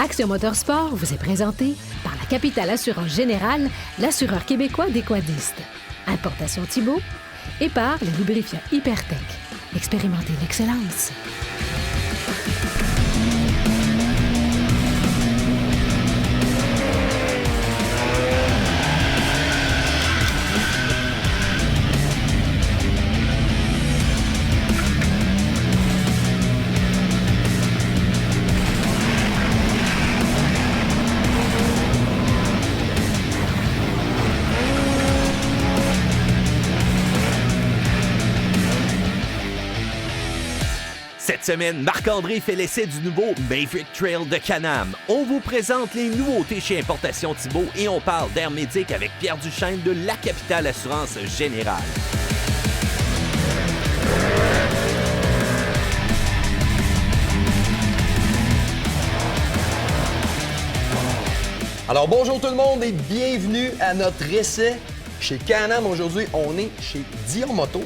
Action Motorsport vous est présenté par la Capitale Assurance Générale, l'assureur québécois des quadistes. Importation Thibault et par le lubrifiant Hypertech. Expérimentez l'excellence. Cette semaine, Marc-André fait l'essai du nouveau Maverick Trail de Can-Am. On vous présente les nouveautés chez Importation Thibault et on parle d'air médic avec Pierre Duchesne de la Capitale Assurance Générale. Alors bonjour tout le monde et bienvenue à notre essai chez Can-Am. Aujourd'hui, on est chez Dion Moto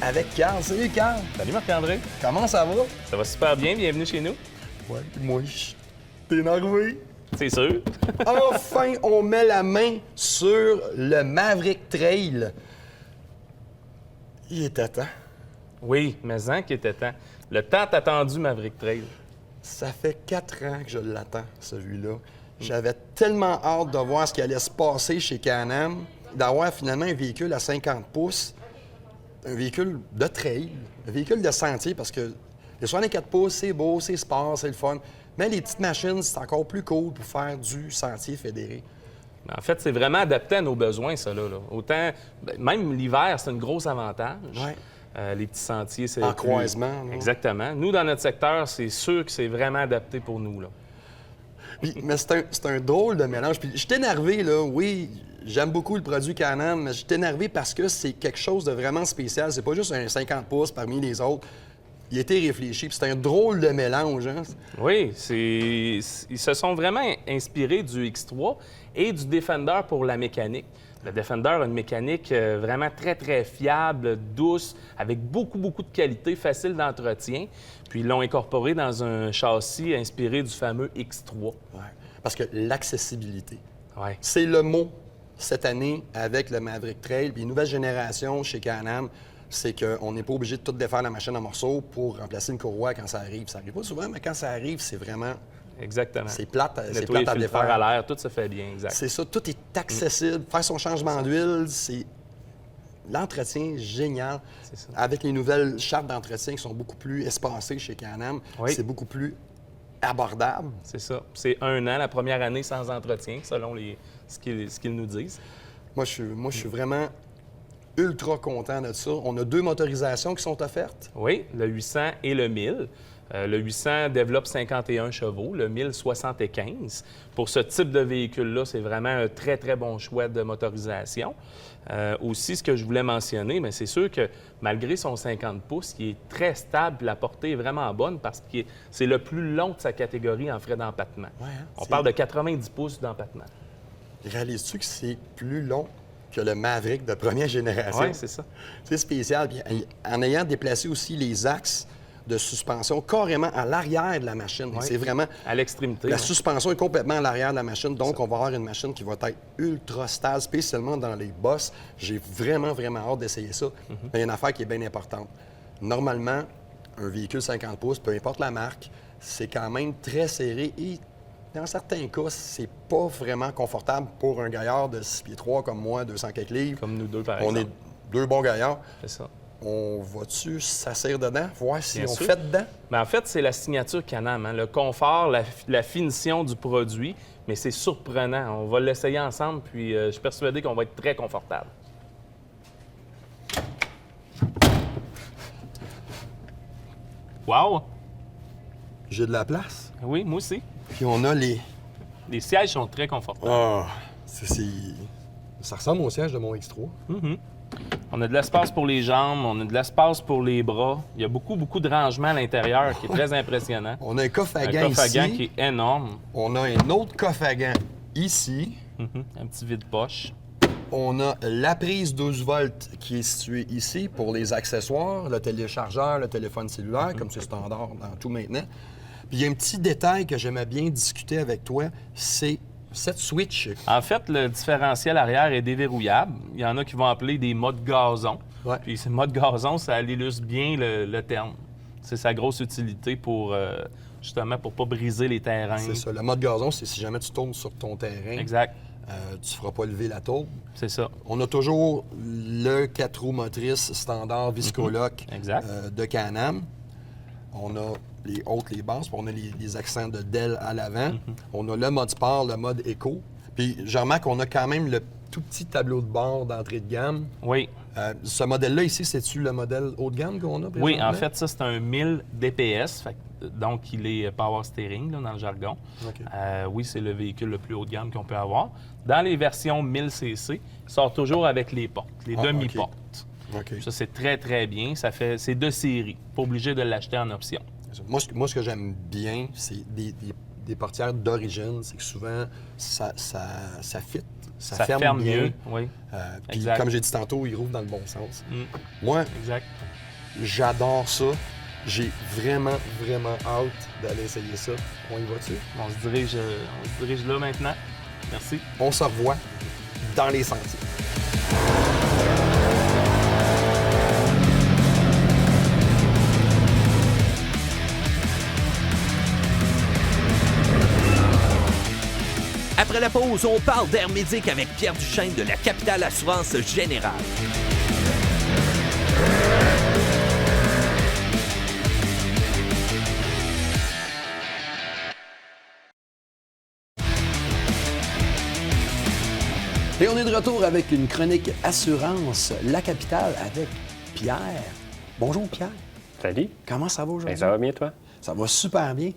avec Carl. Salut Carl. Salut Marc-André. Comment ça va? Ça va super bien, bienvenue chez nous. Ouais, moi, t'es énervé? C'est sûr. Enfin, on met la main sur le Maverick Trail. Il était temps. Oui, mais en qui était temps. Le tant attendu Maverick Trail. Ça fait 4 ans que je l'attends, celui-là. J'avais tellement hâte de voir ce qui allait se passer chez Can-Am, d'avoir finalement un véhicule à 50 pouces, un véhicule de trail, un véhicule de sentier, parce que les 64 pouces, c'est beau, c'est sport, c'est le fun. Mais les petites machines, c'est encore plus cool pour faire du sentier fédéré. En fait, c'est vraiment adapté à nos besoins, ça, là. Autant, même l'hiver, c'est un gros avantage. Ouais. Les petits sentiers, c'est En plus- croisement, là. Exactement. Nous, dans notre secteur, c'est sûr que c'est vraiment adapté pour nous, là. Mais c'est un drôle de mélange. Puis je suis énervé, là. Oui, j'aime beaucoup le produit Can-Am, mais je suis énervé parce que c'est quelque chose de vraiment spécial. C'est pas juste un 50 pouces parmi les autres. Il a été réfléchi, puis c'est un drôle de mélange, hein? Oui, ils se sont vraiment inspirés du X3 et du Defender pour la mécanique. Le Defender a une mécanique vraiment très, très fiable, douce, avec beaucoup, beaucoup de qualité, facile d'entretien. Puis ils l'ont incorporé dans un châssis inspiré du fameux X3. Ouais. Parce que l'accessibilité, Ouais. c'est le mot cette année avec le Maverick Trail. Puis nouvelle génération chez Can-Am, c'est qu'on n'est pas obligé de tout défaire la machine en morceaux pour remplacer une courroie quand ça arrive. Ça arrive pas souvent, mais quand ça arrive, c'est vraiment... Exactement. C'est plate, Nettoyer à le filtre défaire. à l'air, tout se fait bien, exact. C'est ça, tout est accessible. Faire son changement d'huile, c'est l'entretien génial. C'est ça. Avec les nouvelles chartes d'entretien qui sont beaucoup plus espacées chez Can-Am, Oui. c'est beaucoup plus abordable. C'est ça. C'est 1 an, la première année sans entretien, selon ce qu'ils nous disent. Moi, je suis vraiment ultra content de ça. On a 2 motorisations qui sont offertes. Oui, le 800 et le 1000. Le 800 développe 51 chevaux, le 1000, 75. Pour ce type de véhicule-là, c'est vraiment un très, très bon choix de motorisation. Aussi, ce que je voulais mentionner, mais c'est sûr que malgré son 50 pouces, il est très stable, puis la portée est vraiment bonne parce que c'est le plus long de sa catégorie en frais d'empattement. Ouais, hein? On parle de 90 pouces d'empattement. Réalises-tu que c'est plus long que le Maverick de première génération? Oui, c'est ça. C'est spécial. Puis, en ayant déplacé aussi les axes de suspension carrément à l'arrière de la machine. Oui. C'est vraiment... À l'extrémité. La ouais. suspension est complètement à l'arrière de la machine, donc on va avoir une machine qui va être ultra stable, spécialement dans les bosses. J'ai vraiment, vraiment hâte d'essayer ça. Mais il y a une affaire qui est bien importante. Normalement, un véhicule 50 pouces, peu importe la marque, c'est quand même très serré et dans certains cas, c'est pas vraiment confortable pour un gaillard de 6 pieds 3 comme moi, 200 quelques livres. Comme nous deux, par On exemple. est 2 bons gaillards. C'est ça. On va-tu s'asseoir dedans, voir si Bien on sûr. fait dedans? Mais en fait, c'est la signature Can-Am, hein? Le confort, la finition du produit, mais c'est surprenant. On va l'essayer ensemble, puis je suis persuadé qu'on va être très confortable. Wow! J'ai de la place. Oui, moi aussi. Puis on a les... Les sièges sont très confortables. Ah, ça ressemble au siège de mon X3. On a de l'espace pour les jambes, on a de l'espace pour les bras. Il y a beaucoup, beaucoup de rangement à l'intérieur qui est très impressionnant. On a un coffre à Un gants coffre à ici. gants qui est énorme. On a un autre coffre à gants ici. Un petit vide-poche. On a la prise 12 volts qui est située ici pour les accessoires, le téléchargeur, le téléphone cellulaire, comme c'est standard dans tout maintenant. Puis il y a un petit détail que j'aimais bien discuter avec toi, c'est cette switch. En fait, le différentiel arrière est déverrouillable. Il y en a qui vont appeler des modes gazon. Ouais. Puis ces modes gazon, ça illustre bien le terme. C'est sa grosse utilité pour, justement, pour ne pas briser les terrains. C'est ça. Le mode gazon, c'est si jamais tu tournes sur ton terrain, Exact. tu ne feras pas lever la tourbe. C'est ça. On a toujours le 4 roues motrices standard Viscoloc Exact. de Can-Am. On a les hautes, les basses, puis on a les accents de Dell à l'avant. On a le mode sport, le mode éco. Puis je remarque qu'on a quand même le tout petit tableau de bord d'entrée de gamme. Oui. Ce modèle-là ici, c'est-tu le modèle haut de gamme qu'on a présentement? Oui, en fait, ça, c'est un 1000 DPS. Donc, il est power steering là, dans le jargon. OK. Oui, c'est le véhicule le plus haut de gamme qu'on peut avoir. Dans les versions 1000cc, il sort toujours avec les portes, les demi-portes. OK. Ça, c'est très, très bien. C'est de série. Pas obligé de l'acheter en option. Moi, ce que j'aime bien, c'est des portières d'origine. C'est que souvent, ça fit. Ça ferme bien. mieux. Oui. Puis, Exact. comme j'ai dit tantôt, il rouvre dans le bon sens. Mm. Moi, Exact. j'adore ça. J'ai vraiment, vraiment hâte d'aller essayer ça. On y va-tu? On se dirige là maintenant. Merci. On se revoit dans les sentiers. Après la pause, on parle d'Air Médic avec Pierre Duchesne de la Capitale Assurance Générale. Et on est de retour avec une chronique Assurance, la Capitale, avec Pierre. Bonjour Pierre. Salut. Comment ça va aujourd'hui? Ben, ça va bien, toi? Ça va super bien.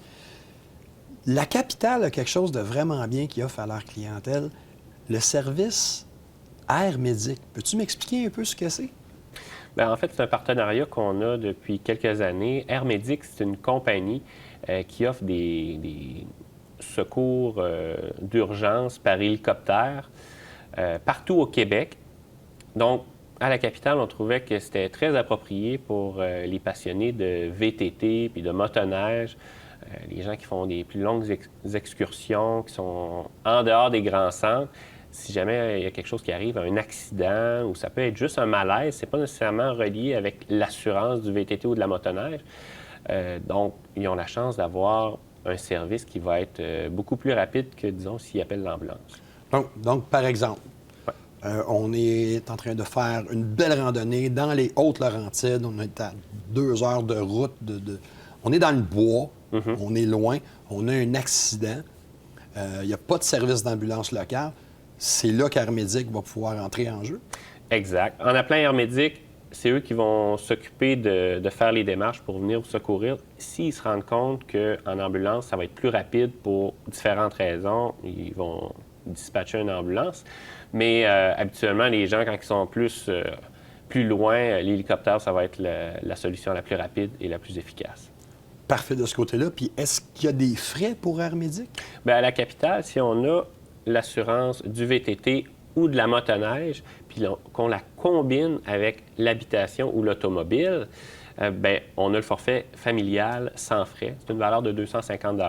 La Capitale a quelque chose de vraiment bien qui offre à leur clientèle, le service Air Médic. Peux-tu m'expliquer un peu ce que c'est? Bien, en fait, c'est un partenariat qu'on a depuis quelques années. Air Médic, c'est une compagnie qui offre des secours d'urgence par hélicoptère partout au Québec. Donc, à la Capitale, on trouvait que c'était très approprié pour les passionnés de VTT puis de motoneige, les gens qui font des plus longues excursions, qui sont en dehors des grands centres. Si jamais il y a quelque chose qui arrive, un accident, ou ça peut être juste un malaise, c'est pas nécessairement relié avec l'assurance du VTT ou de la motoneige. Donc, ils ont la chance d'avoir un service qui va être beaucoup plus rapide que, disons, s'ils appellent l'ambulance. Donc, par exemple, on est en train de faire une belle randonnée dans les Hautes-Laurentides. On est à 2 heures de route. On est dans le bois, on est loin, on a un accident. Il n'y a pas de service d'ambulance local. C'est là qu'Air Médic va pouvoir entrer en jeu. Exact. En appelant Air Médic, c'est eux qui vont s'occuper de faire les démarches pour venir vous secourir. S'ils se rendent compte qu'en ambulance, ça va être plus rapide pour différentes raisons, ils vont dispatcher une ambulance. Mais habituellement, les gens, quand ils sont plus loin, l'hélicoptère, ça va être la solution la plus rapide et la plus efficace. Parfait de ce côté-là. Puis est-ce qu'il y a des frais pour Air Médic? Bien, à la Capitale, si on a l'assurance du VTT ou de la motoneige, puis qu'on la combine avec l'habitation ou l'automobile, bien, on a le forfait familial sans frais. C'est une valeur de 250 $.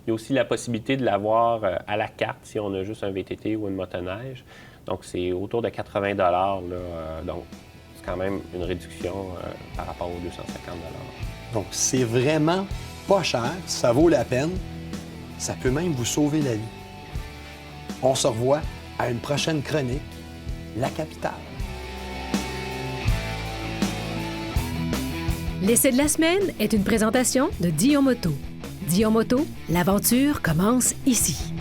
Il y a aussi la possibilité de l'avoir à la carte si on a juste un VTT ou une motoneige. Donc, c'est autour de 80 $. Donc, c'est quand même une réduction par rapport aux 250 $. Donc, c'est vraiment pas cher. Ça vaut la peine. Ça peut même vous sauver la vie. On se revoit à une prochaine chronique, La Capitale. L'essai de la semaine est une présentation de Dion Moto. Dion Moto, l'aventure commence ici.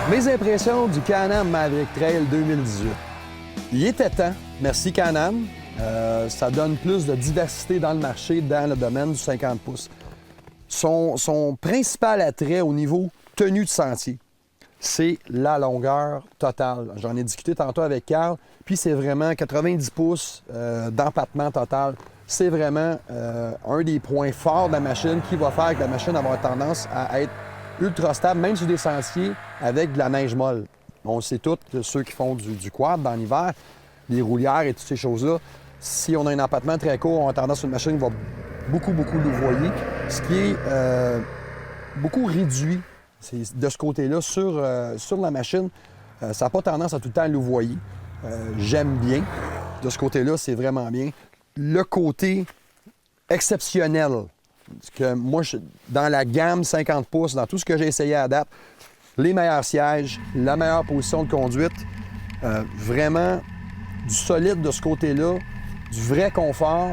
Mes impressions du Can-Am Maverick Trail 2018. Il était temps. Merci Can-Am. Ça donne plus de diversité dans le marché, dans le domaine du 50 pouces. Son principal attrait au niveau tenue de sentier, c'est la longueur totale. J'en ai discuté tantôt avec Carl, puis c'est vraiment 90 pouces d'empattement total. c'est vraiment un des points forts de la machine qui va faire que la machine va avoir tendance à être ultra stable, même sur des sentiers avec de la neige molle. On le sait tous, ceux qui font du quad dans l'hiver, les roulières et toutes ces choses-là, si on a un empattement très court, on a tendance sur une machine qui va beaucoup louvoyer, ce qui est beaucoup réduit de ce côté-là sur la machine. Ça n'a pas tendance à tout le temps louvoyer. J'aime bien. De ce côté-là, c'est vraiment bien. Le côté exceptionnel, que moi, dans la gamme 50 pouces, dans tout ce que j'ai essayé à date, les meilleurs sièges, la meilleure position de conduite, vraiment du solide de ce côté-là, du vrai confort,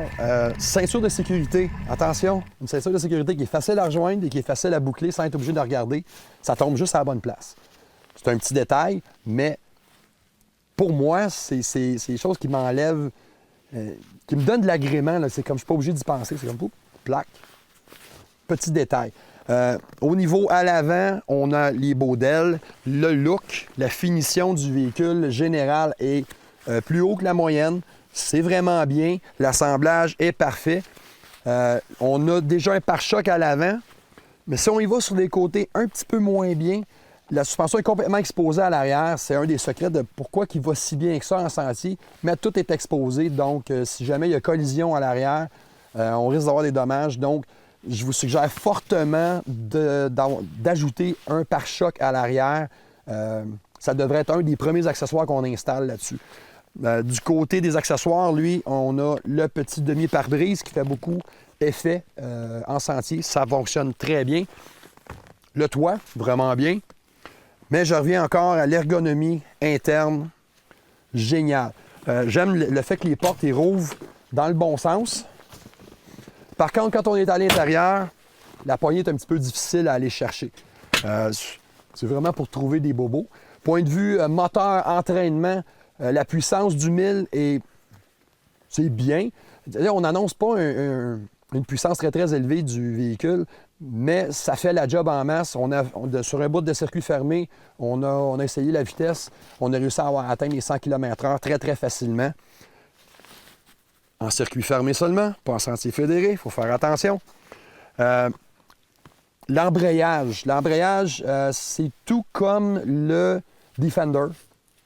ceinture de sécurité. Attention, une ceinture de sécurité qui est facile à rejoindre et qui est facile à boucler sans être obligé de regarder. Ça tombe juste à la bonne place. C'est un petit détail, mais pour moi, c'est des choses qui m'enlèvent, qui me donnent de l'agrément. C'est comme je ne suis pas obligé d'y penser. C'est comme, pouf, plaque. Petit détail. Au niveau à l'avant, on a les baudelles, le look, la finition du véhicule général est plus haut que la moyenne. C'est vraiment bien. L'assemblage est parfait. On a déjà un pare-choc à l'avant, mais si on y va sur des côtés un petit peu moins bien, la suspension est complètement exposée à l'arrière. C'est un des secrets de pourquoi il va si bien que ça en sentier, mais tout est exposé. Donc, si jamais il y a collision à l'arrière, on risque d'avoir des dommages. Donc, je vous suggère fortement d'ajouter un pare-choc à l'arrière. Ça devrait être un des premiers accessoires qu'on installe là-dessus. Du côté des accessoires, lui, on a le petit demi-pare-brise qui fait beaucoup effet en sentier. Ça fonctionne très bien. Le toit, vraiment bien. Mais je reviens encore à l'ergonomie interne. Génial. J'aime le fait que les portes y rouvrent dans le bon sens. Par contre, quand on est à l'intérieur, la poignée est un petit peu difficile à aller chercher. C'est vraiment pour trouver des bobos. Point de vue moteur, entraînement, la puissance du 1000 c'est bien. Là, on n'annonce pas une puissance très, très élevée du véhicule, mais ça fait la job en masse. Sur un bout de circuit fermé, on a essayé la vitesse. On a réussi à atteindre les 100 km/h très, très facilement. En circuit fermé seulement, pas en sentier fédéré, il faut faire attention. L'embrayage. L'embrayage, c'est tout comme le Defender.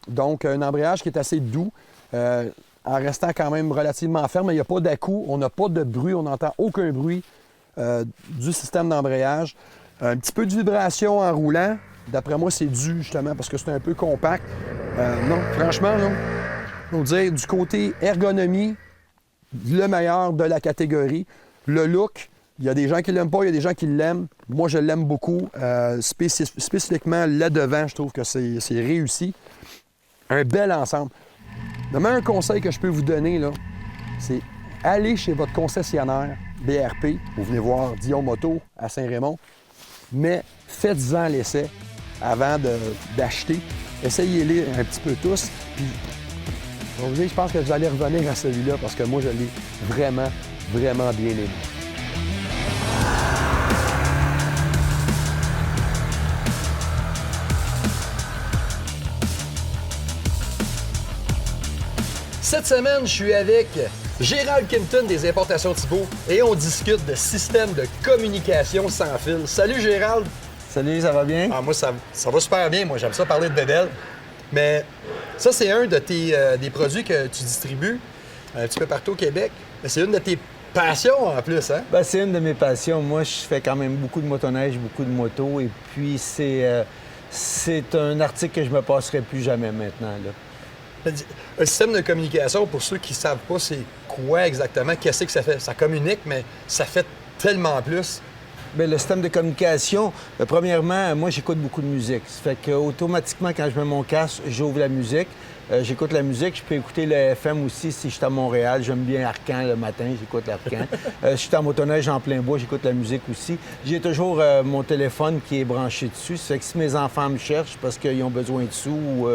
Donc, un embrayage qui est assez doux, en restant quand même relativement ferme. Il n'y a pas d'à-coups, on n'a pas de bruit, on n'entend aucun bruit du système d'embrayage. Un petit peu de vibration en roulant. D'après moi, c'est dû justement parce que c'est un peu compact. Non, franchement, non. On va dire du côté ergonomie, le meilleur de la catégorie. Le look, il y a des gens qui ne l'aiment pas, il y a des gens qui l'aiment. Moi, je l'aime beaucoup. Spécifiquement là devant, je trouve que c'est réussi. Un bel ensemble. Le meilleur conseil que je peux vous donner, là, c'est aller chez votre concessionnaire BRP. Vous venez voir Dion Moto à Saint-Raymond. Mais faites-en l'essai avant d'acheter. Essayez-les un petit peu tous. Puis, je pense que vous allez revenir à celui-là parce que moi, je l'ai vraiment, vraiment bien aimé. Cette semaine, je suis avec Gérald Kimpton des Importations Thibault et on discute de système de communication sans fil. Salut Gérald! Salut, ça va bien? Moi, ça va super bien. Moi, j'aime ça parler de bébelle. Mais ça, c'est un de des produits que tu distribues un petit peu partout au Québec. Mais c'est une de tes passions en plus, hein? Ben, c'est une de mes passions. Moi, je fais quand même beaucoup de motoneige, beaucoup de moto. Et puis, c'est un article que je me passerai plus jamais maintenant, là. Un système de communication, pour ceux qui ne savent pas c'est quoi exactement, qu'est-ce que ça fait? Ça communique, mais ça fait tellement plus. Bien, le système de communication, premièrement, moi, j'écoute beaucoup de musique. Ça fait qu'automatiquement, quand je mets mon casque, j'ouvre la musique. J'écoute la musique. Je peux écouter le FM aussi si je suis à Montréal. J'aime bien Arcan le matin, j'écoute l'Arcan. Si je suis en motoneige en plein bois, j'écoute la musique aussi. J'ai toujours mon téléphone qui est branché dessus. Ça fait que si mes enfants me cherchent parce qu'ils ont besoin de sous ou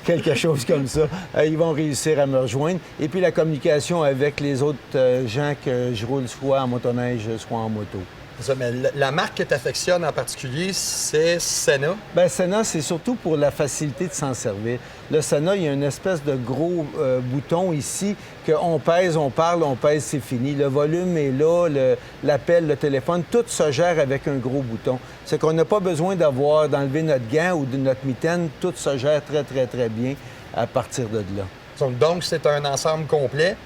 quelque chose comme ça, ils vont réussir à me rejoindre. Et puis la communication avec les autres gens que je roule soit en motoneige, soit en moto. Ça, mais la marque que tu affectionnes en particulier, c'est Sena. Bien, Sena, c'est surtout pour la facilité de s'en servir. Le Sena, il y a une espèce de gros bouton ici qu'on pèse, on parle, on pèse, c'est fini. Le volume est là, l'appel, le téléphone, tout se gère avec un gros bouton. C'est qu'on n'a pas besoin d'enlever notre gant ou de notre mitaine. Tout se gère très, très, très bien à partir de là. Donc, c'est un ensemble complet.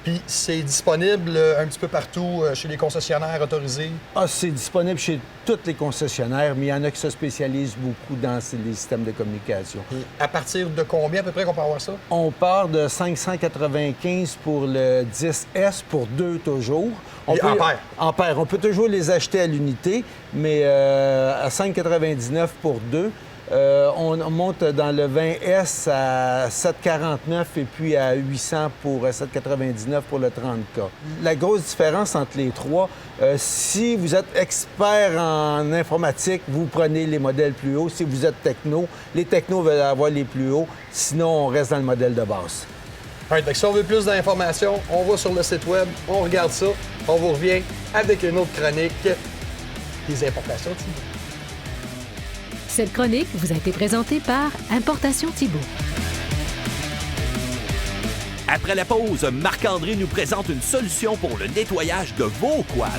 Puis c'est disponible un petit peu partout chez les concessionnaires autorisés? Ah, c'est disponible chez tous les concessionnaires, mais il y en a qui se spécialisent beaucoup dans les systèmes de communication. Et à partir de combien à peu près qu'on peut avoir ça? On part de 595 pour le 10S, pour 2 toujours. En paire? En paire. On peut toujours les acheter à l'unité, mais à 5,99 pour 2. On monte dans le 20S à 7,49 et puis à 800 pour 7,99 pour le 30K. La grosse différence entre les trois, si vous êtes expert en informatique, vous prenez les modèles plus hauts. Si vous êtes techno, les technos veulent avoir les plus hauts. Sinon, on reste dans le modèle de base. Donc, si on veut plus d'informations, on va sur le site web, on regarde ça, on vous revient avec une autre chronique des importations. Cette chronique vous a été présentée par Importation Thibault. Après la pause, Marc-André nous présente une solution pour le nettoyage de vos quads.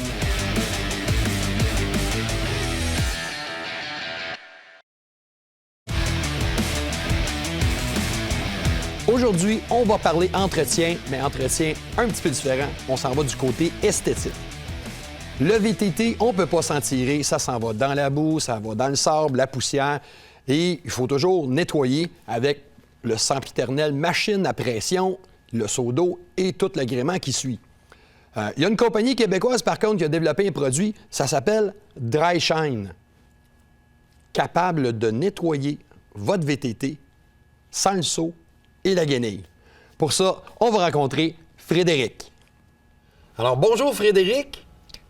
Aujourd'hui, on va parler entretien, mais entretien un petit peu différent. On s'en va du côté esthétique. Le VTT, on ne peut pas s'en tirer. Ça s'en va dans la boue, ça va dans le sable, la poussière. Et il faut toujours nettoyer avec le sempiternel machine à pression, le seau d'eau et tout l'agrément qui suit. Il y a une compagnie québécoise, par contre, qui a développé un produit, ça s'appelle Dry Shine. Capable de nettoyer votre VTT sans le seau et la guenille. Pour ça, on va rencontrer Frédéric. Alors, bonjour Frédéric.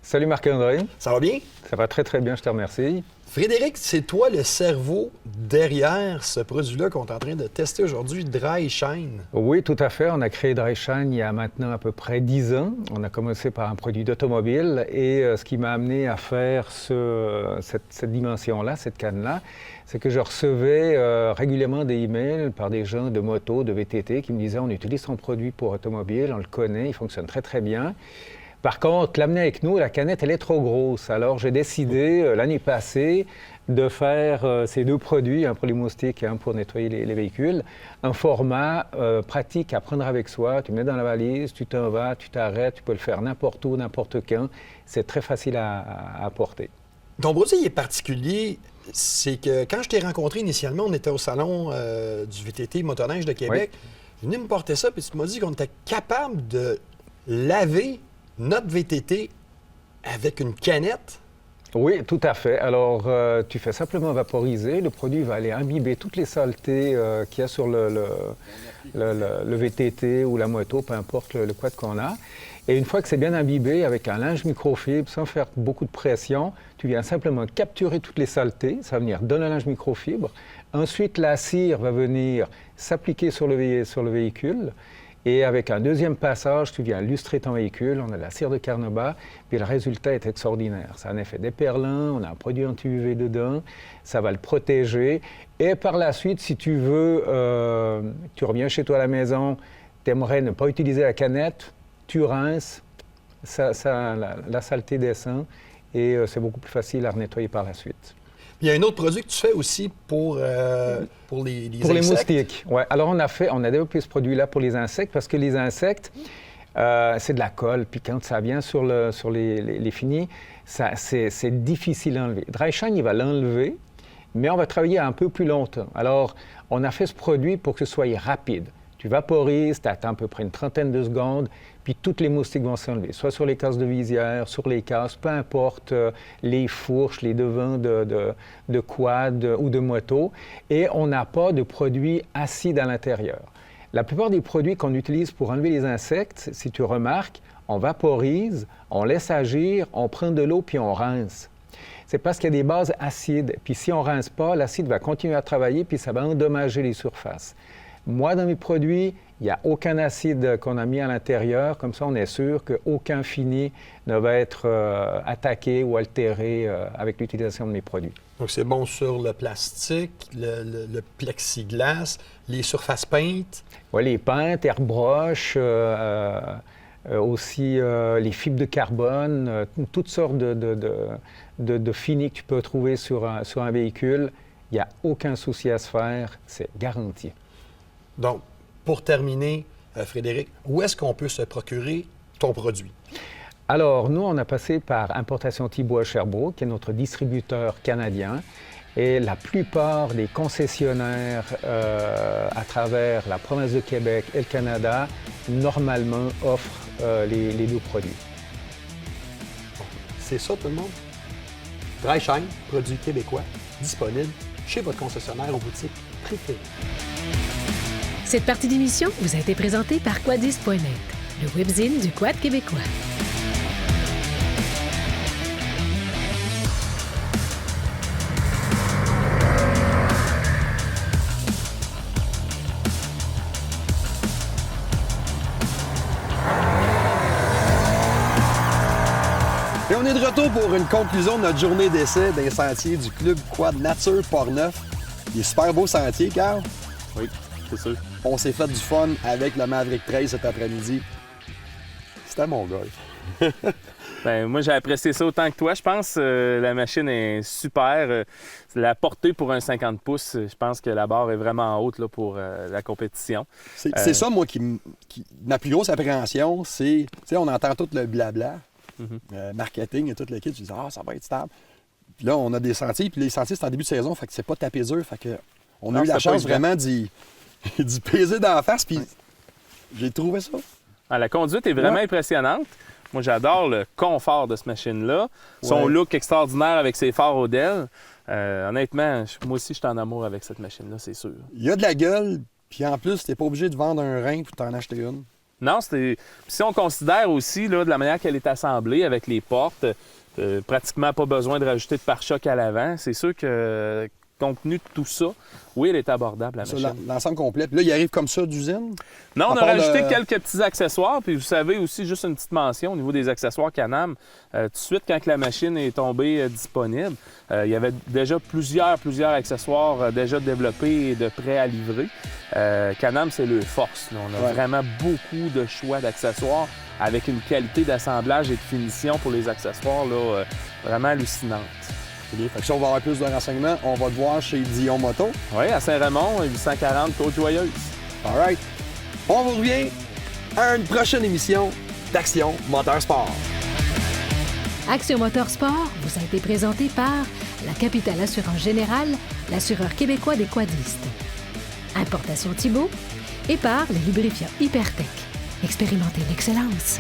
Salut Marc-André. Ça va bien? Ça va très très bien, je te remercie. Frédéric, c'est toi le cerveau derrière ce produit-là qu'on est en train de tester aujourd'hui, Dry Shine. Oui, tout à fait. On a créé Dry Shine il y a maintenant à peu près 10 ans. On a commencé par un produit d'automobile et ce qui m'a amené à faire cette dimension-là, cette canne-là, c'est que je recevais régulièrement des emails par des gens de moto, de VTT qui me disaient « On utilise ton produit pour automobile, on le connaît, il fonctionne très très bien ». Par contre, l'amener avec nous, la canette, elle est trop grosse. Alors, j'ai décidé l'année passée de faire ces deux produits, un pour les moustiques et un pour nettoyer les véhicules, un format pratique à prendre avec soi. Tu mets dans la valise, tu t'en vas, tu t'arrêtes, tu peux le faire n'importe où, n'importe quand. C'est très facile à porter. Ton produit est particulier, c'est que quand je t'ai rencontré initialement, on était au salon du VTT Motoneige de Québec. Oui. Tu venais me porter ça, puis tu m'as dit qu'on était capable de laver notre VTT avec une canette? Oui, tout à fait. Alors, tu fais simplement vaporiser. Le produit va aller imbiber toutes les saletés qu'il y a sur le VTT ou la moto, peu importe le quad qu'on a. Et une fois que c'est bien imbibé, avec un linge microfibre, sans faire beaucoup de pression, tu viens simplement capturer toutes les saletés. Ça va venir dans le linge microfibre. Ensuite, la cire va venir s'appliquer sur le véhicule. Et avec un deuxième passage, tu viens lustrer ton véhicule, on a de la cire de Carnauba, puis le résultat est extraordinaire. Ça a un effet déperlant, on a un produit anti-UV dedans, ça va le protéger. Et par la suite, si tu veux, tu reviens chez toi à la maison, tu aimerais ne pas utiliser la canette, tu rinces, la saleté descend et c'est beaucoup plus facile à nettoyer par la suite. Il y a un autre produit que tu fais aussi pour les pour les insectes. moustiques, oui. Alors, on a développé ce produit-là pour les insectes parce que les insectes, c'est de la colle. Puis quand ça vient sur les finis, c'est difficile à enlever. Dry Shine, il va l'enlever, mais on va travailler un peu plus longtemps. Alors, on a fait ce produit pour que ce soit rapide. Tu vaporises, tu attends à peu près une trentaine de secondes, puis toutes les moustiques vont s'enlever, soit sur les casques de visière, sur les casques, peu importe, les fourches, les devants de quad ou de moto, et on n'a pas de produit acide à l'intérieur. La plupart des produits qu'on utilise pour enlever les insectes, si tu remarques, on vaporise, on laisse agir, on prend de l'eau puis on rince. C'est parce qu'il y a des bases acides, puis si on ne rince pas, l'acide va continuer à travailler puis ça va endommager les surfaces. Moi, dans mes produits, Il n'y a aucun acide qu'on a mis à l'intérieur. Comme ça, on est sûr qu'aucun fini ne va être attaqué ou altéré avec l'utilisation de mes produits. Donc, c'est bon sur le plastique, le plexiglas, les surfaces peintes. Oui, les peintes, airbrush, aussi les fibres de carbone, toutes sortes de finis que tu peux trouver sur un véhicule. Il n'y a aucun souci à se faire, c'est garanti. Donc, pour terminer, Frédéric, où est-ce qu'on peut se procurer ton produit? Alors, nous, on a passé par Importation Thibault à Sherbrooke, qui est notre distributeur canadien. Et la plupart des concessionnaires à travers la province de Québec et le Canada, normalement, offrent les deux produits. C'est ça, tout le monde? Dry Shine, produit québécois, disponible chez votre concessionnaire ou boutique préférée. Cette partie d'émission vous a été présentée par Quadiste.net, le webzine du Quad québécois. Et on est de retour pour une conclusion de notre journée d'essai des sentiers du Club Quad Nature Port-Neuf. Des super beaux sentiers, Carl. Oui, c'est sûr. On s'est fait du fun avec le Maverick 13 cet après-midi. C'était mon gars. Bien, moi, j'ai apprécié ça autant que toi. Je pense que la machine est super. La portée pour un 50 pouces, je pense que la barre est vraiment haute là, pour la compétition. C'est ça, moi, ma plus grosse appréhension, c'est... Tu sais, on entend tout le blabla, marketing et tout le kit. Je dis, ça va être stable. Puis là, on a des sentiers, puis les sentiers, c'est en début de saison, fait que c'est pas tapé dur. Fait que on a eu la chance vraiment d'y peser dans la face, puis j'ai trouvé ça. Ah, la conduite est vraiment impressionnante. Moi, j'adore le confort de cette machine-là. Son look extraordinaire avec ses phares Odell. Honnêtement, moi aussi, je suis en amour avec cette machine-là, c'est sûr. Il y a de la gueule, puis en plus, t'es pas obligé de vendre un rein pour t'en acheter une. Non, c'était. Si on considère aussi là, de la manière qu'elle est assemblée avec les portes, pratiquement pas besoin de rajouter de pare-choc à l'avant. C'est sûr que, compte tenu de tout ça, oui, elle est abordable, la machine. L'ensemble complet. Puis là, il arrive comme ça d'usine? Non, on a rajouté quelques petits accessoires. Puis vous savez aussi, juste une petite mention au niveau des accessoires Can-Am. Tout de suite, quand la machine est tombée disponible, il y avait déjà plusieurs accessoires déjà développés et de prêts à livrer. Can-Am, c'est leur force. Là. On a vraiment beaucoup de choix d'accessoires avec une qualité d'assemblage et de finition pour les accessoires là, vraiment hallucinante. Fait que si on va avoir plus de renseignements, on va te voir chez Dion Moto. Oui, à Saint-Raymond, 840 Côte-Joyeuse. All right. On vous revient à une prochaine émission d'Action Motorsport. Action Motorsport vous a été présenté par la Capitale Assurance Générale, l'assureur québécois des quadistes. Importation Thibault et par les lubrifiants Hypertech. Expérimentez l'excellence.